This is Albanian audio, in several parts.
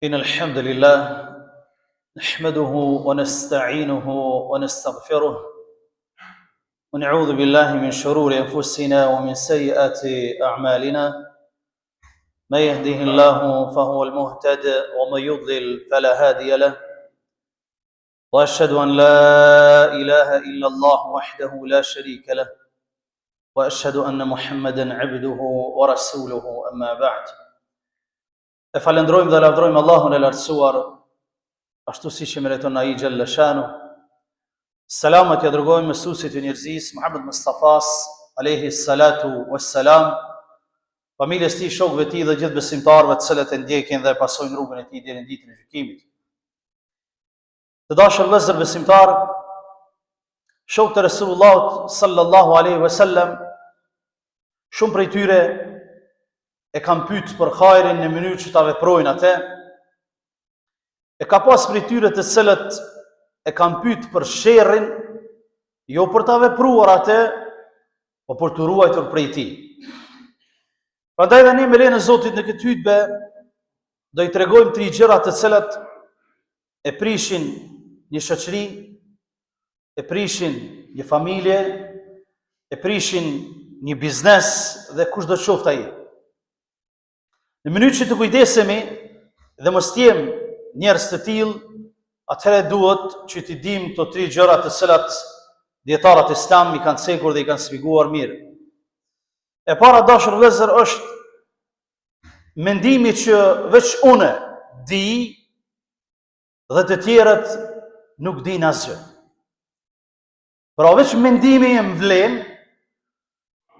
إن الحمد لله نحمده ونستعينه ونستغفره ونعوذ بالله من شرور أنفسنا ومن سيئات أعمالنا من يهده الله فهو المهتد ومن يضلل فلا هادي له وأشهد أن لا إله إلا الله وحده لا شريك له وأشهد أن محمدا عبده ورسوله أما بعد. E falendrojmë dhe lavdrojmë Allahun e lartësuar, ashtu si që meriton ai xhalla shanu. Selamat ja dërgojmë mësuesit e njerëzisë Muhammed Mustafas alayhi salatu wassalam, familjes tij, shokëve tij dhe gjithë besimtarëve të cilët e ndjekin dhe pasojnë rrugën e tij deri në ditën e gjykimit. Të dashur vëllezër besimtar, shokët e Resulullahut sallallahu alaihi wasallam, shumë prej tyre e kam pyet për hajrin në mënyrë që ta veprojnë atë. E ka pas prej tyre të cilët e kam pyet për sherrin, jo për ta vepruar atë, por për të ruajtur prej tij. Prandaj tani me lejen e Zotit në këtë hutbë do i tregojmë 3 gjëra të cilat e prishin një shoqëri, e prishin një familje, e prishin një biznes dhe kushdo qoftë ai. Në mënyrë që të kujdesemi dhe mos të jemi njerëz të tillë, atëherë duhet që të dimë këto 3 gjëra të cilat dietarët e Islam i kanë cekur dhe i kanë shpjeguar mirë. E para, dashur vëllezër, është mendimi që veç unë di dhe të tjerët nuk dinë asgjë. Pra veç mendimi e më vlen,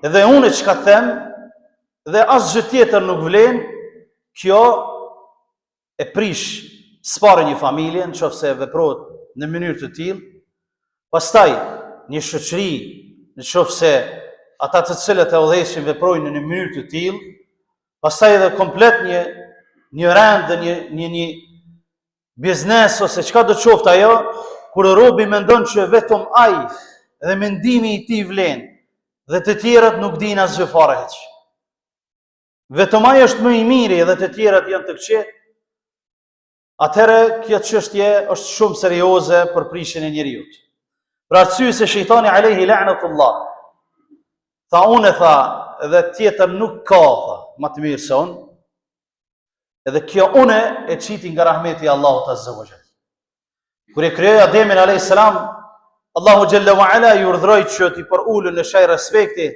edhe unë çka them dhe asgjë tjetër nuk vlen, kjo e prish s'pare një familje, nëse veprohet në mënyrë të tillë, pastaj një shoqëri, nëse ata të cilët e udhëheqin veprojnë në një mënyrë të tillë, pastaj edhe komplet një rend dhe një biznes ose çka do të qoftë ajo, kur robi mendon që vetëm ai dhe mendimi i tij vlen dhe të tjerët nuk dinë asgjë fare hiç. Vetëm ai është më i miri dhe të tjerët janë të këqij, atëherë kjo çështje është shumë serioze për prishjen e njeriu. Për arsye se shejtani alayhi la'natullah, tha unë dhe tjetër nuk ka, më të mirë se unë, edhe kjo unë e qiti nga rahmeti Allahut azza wa jall. Kur e krijoi Ademin alayhis salam, Allahu xhalla wa ala i urdhëroi që t'i përulën në shaj respekti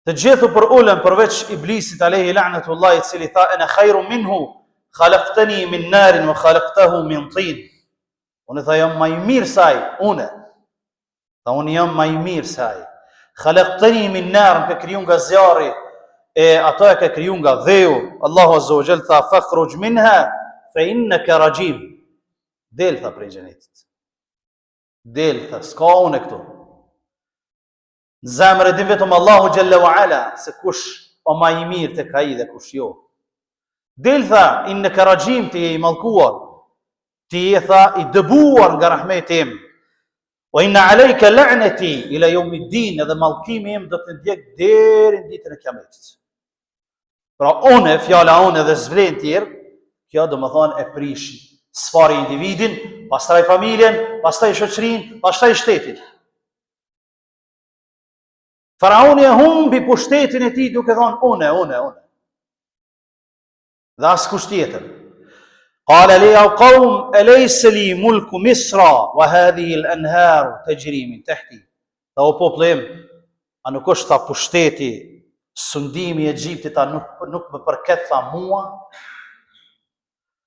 të gjithu për ullën përveç iblisit alayhi la'natullah, i cili tha ana khairun minhu khalaqtani min narin wa khalaqtahu min tin. Unë tha jam më i mirë se ai, unë jam më i mirë se ai. Khalaqtani min nar, ka kriju nga zjarri, e ato e ka kriju nga dheu. Allahu azza wa jall tha fakhruj minha fa innaka rajim. Del tha prej xhenetit. Del tha, s'ka unë këtu. Në zemër e din vetëm Allahu xhalla wa ala se kush o më i mirë tek ai dhe kush jo. Del tha innaka rajim, ti je i mallkuar, ti je tha i dëbuar nga rahmeti im. Wa inna alayka la'nati ila yawmiddin, edhe mallkimi im do të ndjek deri në ditën e Kiametit. Pra unë, fjala unë dhe zvlen tjerë, kjo do më thonë e prish sfari individin, pastaj familjen, pastaj shoqërinë, pastaj shtetin. Faraoni e humbi pushtetin e tij duke thonë unë. Dhe askush tjetër. Qala li ya qawm alaysa li mulku Misra wa hadhihi al-anhar tajri min tahti. Tha o popullim, a nuk është tha pushteti, sundimi i Egjiptit, a nuk më përket tha mua,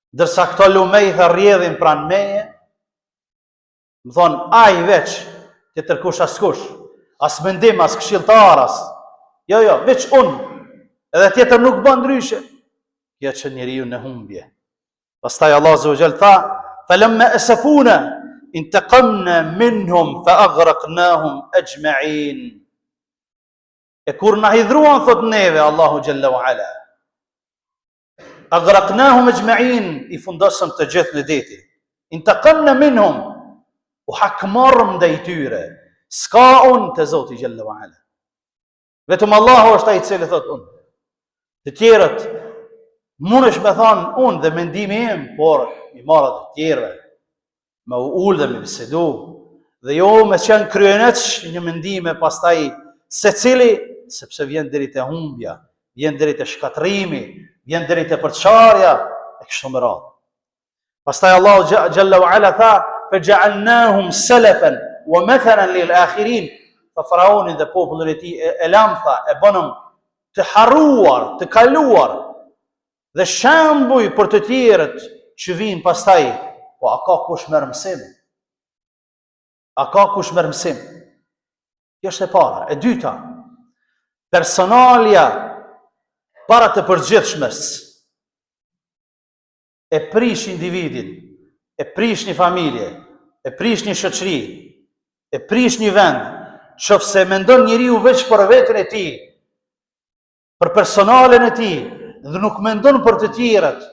ndërsa këto lumej tha rrjedhin pranë meje. Më thonë ai veç, tjetër kush askush. As mendim, as këshilltar, jo, veç unë, edhe tjetër nuk bën ndryshe. Kjo që njeriu në humbje. Pastaj Allah azza wa jall tha, falamma asafuna intaqamna minhum fa aghraqnahum ajma'in. E kur na hidhruan thot neve Allahu xhalla wa ala, aghraqnahum ajma'in, i fundosëm të gjithë në deti. Intaqamna minhum, u hakmarrëm ndaj tyre. S'ka unë të Zoti xhalla wa ala. Vetëm Allahu është ai i cili thot unë. Të tjerët Mundesh me thonë unë dhe mendimi im, por i marrë të tjerëve, me ullë dhe me bisedu, dhe jo me qenë kryenëç një mendime pastaj secili, sepse vjen deri te humbja, vjen deri te shkatrimi, vjen deri te përçarja e kështu me radhë. Pastaj Allahu Jalla wa Ala tha: "Faj'alnahum salafan wa mathalan lil akhirin." Fa faraonin dhe popullin e tij e lamtha, e bënëm të harruar, të kaluar dhe shembuj për të tjerët që vinë pastaj. Po a ka kush merr mësim? A ka kush merr mësim? Kjo është e para. E dyta, personalja para të përgjithshmes e prish individin, e prish një familje, e prish një shoqëri, e prish një vend, qofse mendon njeriu veç për veten e tij, për personalen e tij, dhe nuk mendon për të tjerët,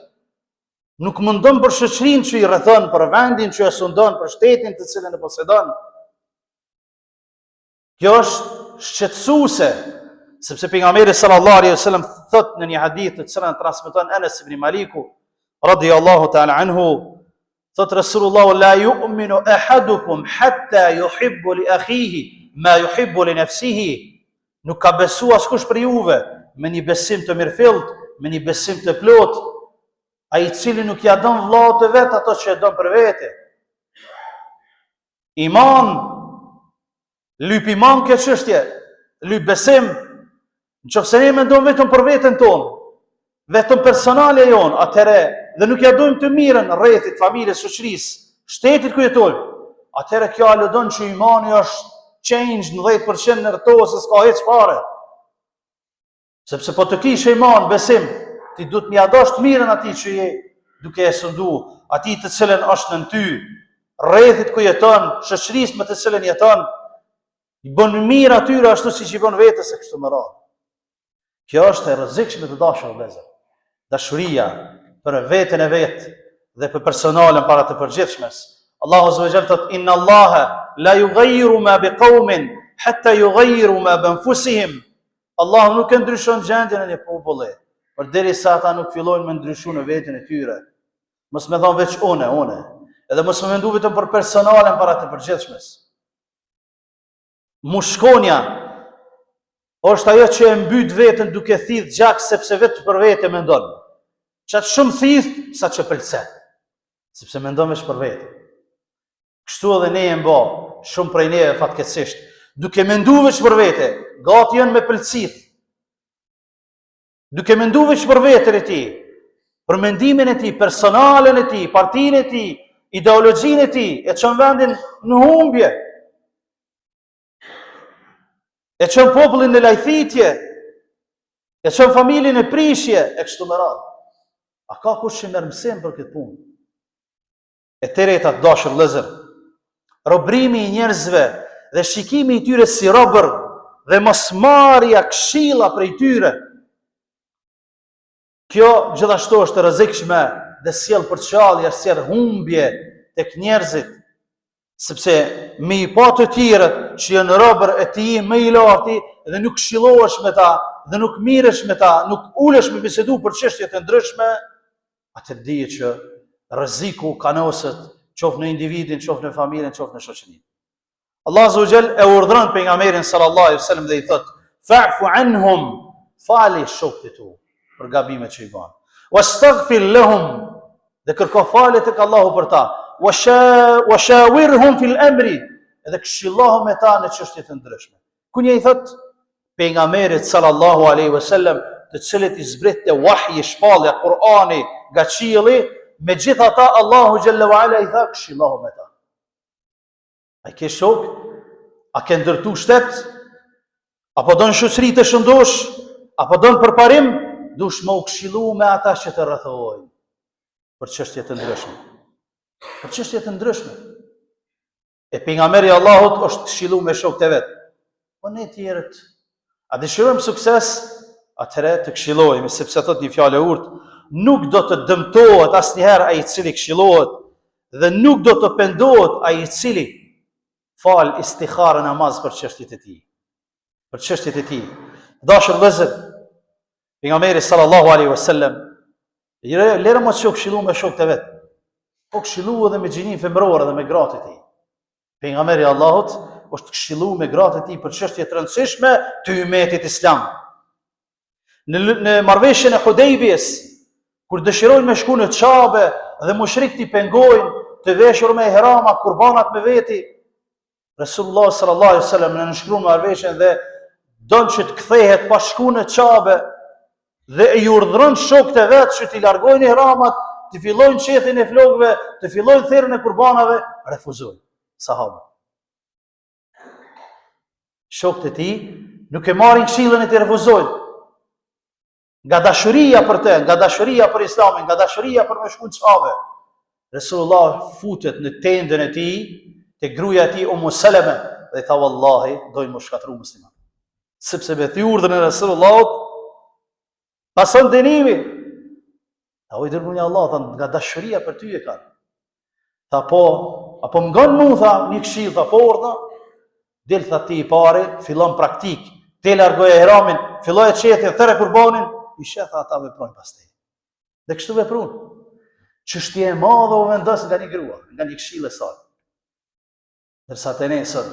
nuk mendon për shoqërinë që i rrethon, për vendin që e sundon, për shtetin të cilën e posedon. Kjo është shqetësuese, sepse pejgamberi sallallahu alaihi wasallam thot në një hadith të cilën transmeton Anas ibn Maliku radiyallahu ta'ala anhu, thot Rasulullah: "La yu'minu ahadukum hatta yuhibbu li akhihi ma yuhibbu li nafsihi." Nuk ka besu askush për juve me një besim të mirëfillt, me një besim të plot, ai i cili nuk ja don vllaut të vet ato që e don për vete. Iman, lyp iman kjo çështje, lyp besim. Nëse ne mendojmë vetëm për veten tonë, vetëm personale jonë, atëherë dhe nuk ja dojmë të mirën rrethit, familjes, shoqërisë, shtetit ku jetojmë, atëherë kjo aludon që imani është change në 10% në rëto, se s'ka hiç fare. Sepse po të kishe iman, besim, ti du të mja dosh të mirën ati që je duke e sëndu, ati të cilën është në ty, rrethit ku jeton, shoqërisë me të cilën jeton, i bën mirë atyre ashtu si që i bën vetës e kështu më radhë. Kjo është e rrezikshme të dashur vëllezër. Dashuria për veten e vet dhe për personalen para të përgjithshmes. Allahu azza wa jalla thot: "Inna Allaha la yughayyiru ma biqaumin hatta yughayyiru ma bi anfusihim." Allahu nuk e ndryshon gjendjen e një populli përderisa ata nuk fillojnë me ndryshu në veten e tyre. Mos më thon veç une. Edhe mos më mendu vetëm për personalen para të përgjithshmes. Mushkonja është ajo që e mbyt veten duke thith gjak sepse vetë për vete mendon. Qatë shumë thith sa që pëlqen, sepse mendon veç për vete. Kështu edhe ne e mba, shumë prej neve fatkeqësisht, duke mendu veç për vete, gati janë me pëlqit. Duke mendu veç për veten e tij, për mendimin e tij, personalen e tij, partinë e tij, ideologjinë e tij, e çon vendin në humbje. E çon popullin në lajthitje, e çon familjen në prishje, e kështu me radhë. A ka kush që merr mësim për këtë punë? E treta, dashur vëllezër, robrimi i njerëzve dhe shikimi i tyre si robër dhe mosmarrja këshilla prej tyre. Kjo gjithashtu është e rrezikshme dhe sjell përçallje, sjell humbje tek njerëzit. Sepse me i pa të tjerët që janë robër e ti më i larti dhe nuk këshillohesh me ta, dhe nuk miresh me ta, nuk ulesh me bisedu për çështje të ndryshme, atë dije që rreziku kanoset qoftë në individin, qoftë në familjen, qoftë në shoqërinë. Allah azza wa jall e urdhron pejgamberin sallallahu alaihi wasallam dhe i thot: "Fa'fu anhum", fali shokët tu për gabimet që i bën. "Wastaghfir lahum", dhe kërko falje tek Allahu për ta. "Wa shawirhum fil amri", edhe këshillohu me ta në çështje të ndryshme. Ku një i thot pejgamberit sallallahu alaihi wasallam, të cilët i zbritte wahyi, shpallja, Kur'ani nga qielli, megjithatë Allahu xhalla wa ala i tha këshillohu me ta. A ke shok? A ke ndërtu shtet? Apo don shoqëri të shëndosh? Apo don përparim? Dush më u këshillu me ata që të rrethojnë për çështje të ndryshme. Për çështje të ndryshme. E pejgamberi i Allahut është këshillu me shokët e vet. Po ne tjerët, a dëshirojmë sukses, atëherë të këshillojmë, sepse thot një fjalë e urtë, nuk do të dëmtohet asnjëherë ai i cili këshillohet dhe nuk do të pendohet ai i cili fal istikhara namaz për çështjet e tij. Për çështjet e tij. Dashur vëllezër, pejgamberi sallallahu alaihi wasallam Lere mos që këshillu me shokët e vet. Po këshillu edhe me gjinin femërore dhe me gratë e tij. Pejgamberi Allahut është këshillu me gratë e tij për çështje të rëndësishme të ummetit islam. Në marrëveshjen e Hudejbjes, kur dëshirojnë me shku në Qabe dhe mushrikët i pengojnë të veshur me ihrama, kurbanat me veti, Resulullah sallallahu alaihi wasallam në nënshkruan marrëveshjen dhe don që të kthehet pa shku në Qabe dhe i urdhëron shokët e vet që t'i largojnë ihramat, të fillojnë qethin e flokëve, të fillojnë therrën e kurbanave, refuzojnë sahabët. Shokët e tij nuk e marrin këshillën e tij, refuzojnë. Nga dashuria për te, nga dashuria për Islamin, nga dashuria për me shku në Qabe, Resulullah futet në tendën e tij, te gruaja e tij Ummu Salama dhe i tha wallahi dojnë më shkatru musliman. Sepse me thi urdhën e Resulullahut pason dënimi. Tha o i dërguari i Allah, tha nga dashuria për ty e kanë. Tha po, apo m'ngon mu, tha një këshill, tha po urdhna. Del tha ti i pari, fillon praktik, te largoje ihramin, filloje qethin, thërë kurbanin, i sheh ata veprojnë pastaj. Dhe kështu veprun. Çështje e madhe u vendos nga një grua, nga një këshill e saj. Dërsa te ne sot,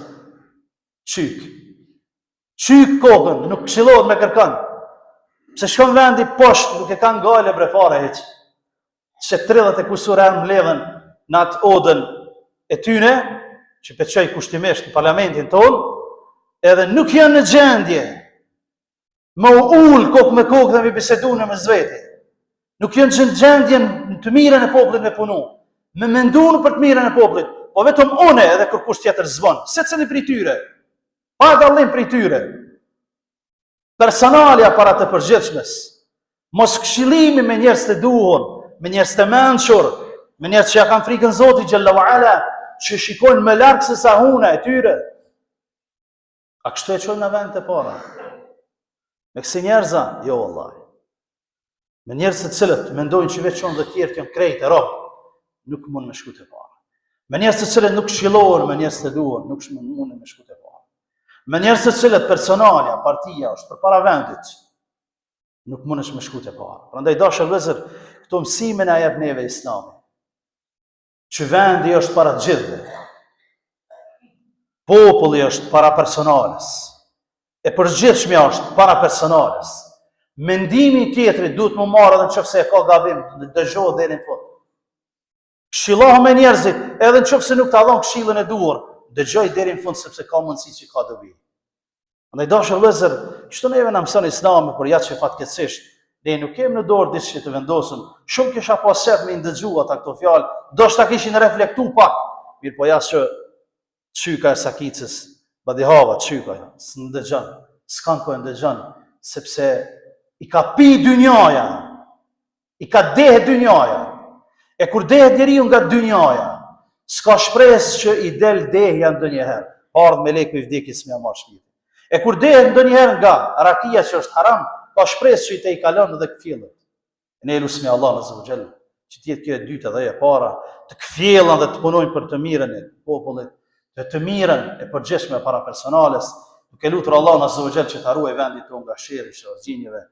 qyk kokën, nuk këshillohet me kërkën. Pse shkon vendi poshtë, nuk e kanë gale brefare hiç. Se 30 e kusur herë mbledhen në atë odën e tyne, që peçoj kushtimisht në parlamentin ton, edhe nuk janë në gjendje me ul kokë me kokë dhe me bisedu në mes vete. Nuk janë në gjendje në të mirën e popullit me punu, me menduar për të mirën e popullit, po vetëm une edhe kërkush tjetër zbon, secili prej tyre, pa dallim prej tyre. Personalja para të përgjithshmes, mos këshillimi me njerëz të duhur, me njerëz të mençur, me njerëz që ja kanë frikën Zotit xhallahu ala, që shikojnë më larg se sa huna e tyre. A kështu e çojnë në vend të para? Me kësi njerëza? Jo wallahi. Me njerëz të cilët mendojnë që veç dhe tjerë janë krejt e rob, nuk mund me shku të para. Me njerëz të cilët nuk këshillohen me njerëz të duhur, nuk mund me shku të para. Me njerëz të cilët personalja, partia është përpara vendit, nuk mundesh me shku të para. Prandaj dashur vëllezër, këto mësime na jep neve Islami. Që vendi është para të gjithëve. Populli është para personales. E përgjithshmja është para personales. Mendimi i tjetrit duhet më marrë edhe nëse e ka gabim, dëgjohet deri në fund. Këshillohu me njerëzit, edhe nëse nuk ta dhon këshillën e duhur, dëgjoj deri në fund sepse ka mundësi që ka dobi. Andaj dashur vëllezër, çdo neve na mëson Islami, por ja që fatkeqësisht ne nuk kemi në dorë diçka të vendosur. Shumë kisha pas shef me ndëgju ata këto fjalë, do shta kishin reflektuar pak. Mirë po ja që çyka e sakicës, badihava çyka, s'ndëgjon, s'kan kohë ndëgjon, sepse i ka pi dynjaja, i ka dehe dynjaja. E kur dehet njeriu nga dynjaja, s'ka shpresë që i del dehja ndonjëherë. Ardh me leku i vdekjes me marr shpirtin. E kur dehet ndonjëherë nga rakia që është haram, ka shpresë që i te i kalon edhe këfjellët. Ne lusmi Allah në zëvëgjel, që tjetë kjo e dytë dhe e para, të këfjellën dhe të punojnë për të mirën e popullit, të mirën e përgjithshme para personales, duke lutur Allah në zëvëgjel që të arruaj vendit tonë nga sheri, shërëgjinjëve,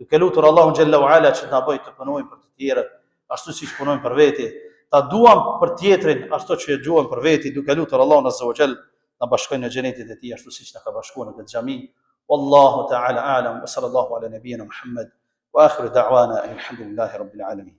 duke lutur Allah në gjellë u ala që të nabëj të punojnë për të tjerët, ashtu që punojnë për veti, ta duam për tjetrin, ashtu që duam për veti, duke lutur Allah në zëvëgjel, në bashkojnë në gjenetit e ti, ashtu si që në ka bashkuar në këtë gjami. Wallahu ta'ala a'lam, wa sallallahu ala nabiyina Muhammad, wa akhiru da'wana, alhamdulillahi rabbil alamin.